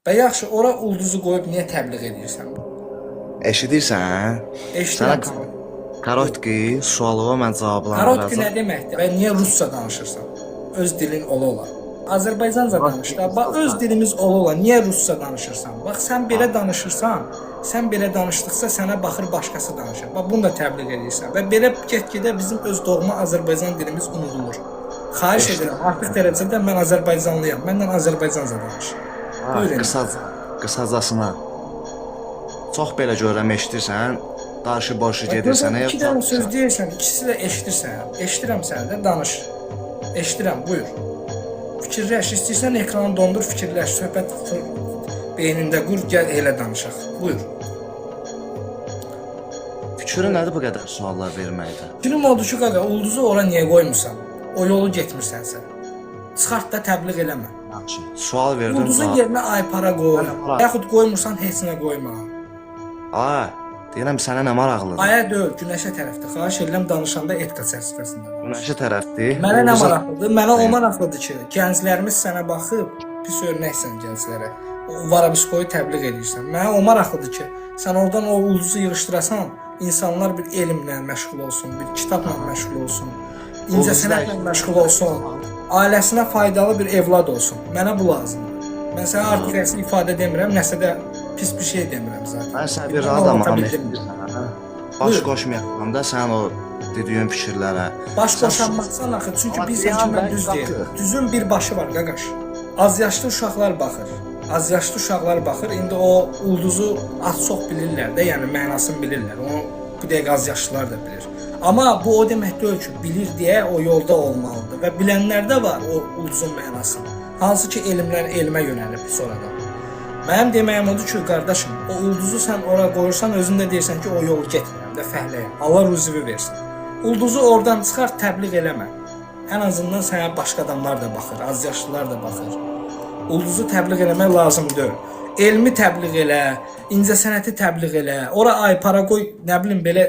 Və yaxşı, ora ulduzu qoyub niyə təbliğ edirsən? Eşidirsən? Eşidirəm Sənə səni. Karotki sualıma mən Karotki cavablandıracağam. nə deməkdir? Və niyə rusca danışırsan? Öz dilin ola. Azərbaycanca danış da. Bax, öz dilimiz ola. Niyə rusca danışırsan? Bax, sən belə danışırsan, sən belə danışdıqca sənə baxır başqası danışır. Bax, bunu da təbliğ edirsən. Və belə get-gedə bizim öz doğma Azərbaycan dilimiz unudulur. Xahiş edirəm, artıq dərəcədə mən Azərbaycanlıyam. Məndən Azərbaycanca danış. Buyurun. Qısacasına. Çox belə görəm eşidirsən, darşı boşu gedirsən. İki dənə söz deyirsən, ikisi də eşidirsən. Eşidirəm səni də, danış. Eşidirəm, buyur. Fikirləş, istəyirsən ekranı dondur, fikirləş, söhbət beynində qur, gəl elə danışaq. Buyur. Fikrin nədir bu qədər suallar verməkdə? Fikrim odur ki, qaqa, ulduzu ora niyə qoymusan? O yolu getmirsənsə. Çıxart da təbliğ eləmə. Yaxşı. Sual verdim. Ulduzun yerinə aypara qoy. Yaxud qoymursan, heç nə qoyma. Ay, deyirəm sənə nə maraqlıdır? Aya deyil, günəşə tərəfdir. Xahiş edirəm danışanda etika çərçivəsində. Günəşi tərəfdir. Mənə nə maraqlıdır? Mənə o maraqlıdır ki, gənclərimiz sənə baxıb, pis örnəksən gənclərə. O Varabiskoyu təbliğ edirsən. Mənə o maraqlıdır ki, sən oradan o ulduzu yığışdırasan, insanlar bir elmlə məşğul olsun, bir kitabla məşğul olsun, incəsənətlə məşğul olsun, ailəsinə faydalı bir evlad olsun. Mənə bu lazımdır. Mən sənə artıq rəsmi ifadə demirəm, nəsə də pis bir şey demirəm zaten. Mən sən bir adamam eşidirsən. Baş qoşmayam da sən o dediyin fikirlərə. Baş qoşanmaqsan axı, çünki bilirsən ki, mən düz deyirəm. Düzün bir başı var, qaqaş. Az yaşlı uşaqlar baxır. Az yaşlı uşaqlar baxır. İndi o ulduzu az çox bilirlər də, yəni mənasını bilirlər. Onu bu dəqiqə az yaşlılar da bilir. Amma bu o demək deyil ki, bilir deyə o yolda olmalıdır və bilənlərdə var o ulduzun mənasını. Hansı ki, elmə yönəlib sonradan. Mənim deməyim odur ki, qardaşım, o ulduzu sən ora qoyursan, özün də deyirsən ki, o yolu getmirəm də fəhləyəm. Allah ruzivi versin. Ulduzu oradan çıxar, təbliğ eləmə. Ən azından sənə başqa adamlar da baxır, az yaşlılar da baxır. Ulduzu təbliğ eləmək lazım deyil. Elmi təbliğ elə, incəsənəti təbliğ elə, ora aypara qoy, nə bilim belə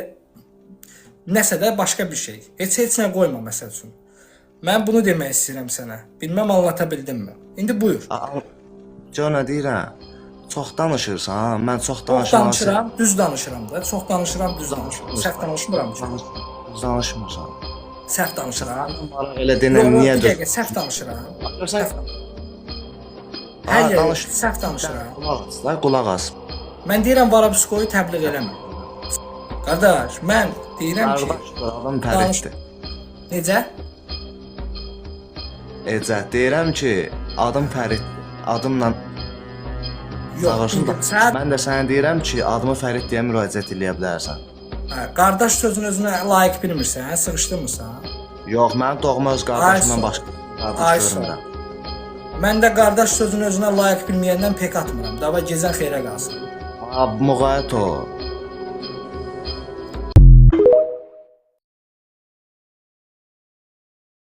nəsə də başqa bir şey. Heç nə qoyma məsəl üçün. Mən bunu demək istəyirəm sənə. Bilməm anlata bildimmi? İndi buyur. Cana deyirəm, çox danışırsan, mən çox Çox danışıram. danışıram, düz danışıram da. Çox danışıram, düz danışıram. Səhv danışmıram ki. Danışmırsan. Səhv danışıram. Elə denən Bir niyə dəqiqə, səhv danışıram. Hayır, səhv danışıram. Qulaq as. Mən deyirəm Varabiskoyu təbliğ eləmə. Qardaş, mən deyirəm ki, Adam Fəriddir. necə? Deyirəm ki, adım Fəriddir. Adımla danışırsan. Sən Mən də sənə deyirəm ki, adımı Fərid deyə müraciət eləyə bilərsən. qardaş sözünü özünə layiq bilmirsən, sıxışdırmırsan. Yox, mənim doğma öz qardaşımdan başqa qardaş görmürəm. Mən də qardaş sözünü özünə layiq bilməyəndən pek atmıram. Dava gecən xeyrə qalsın. Muğayət o.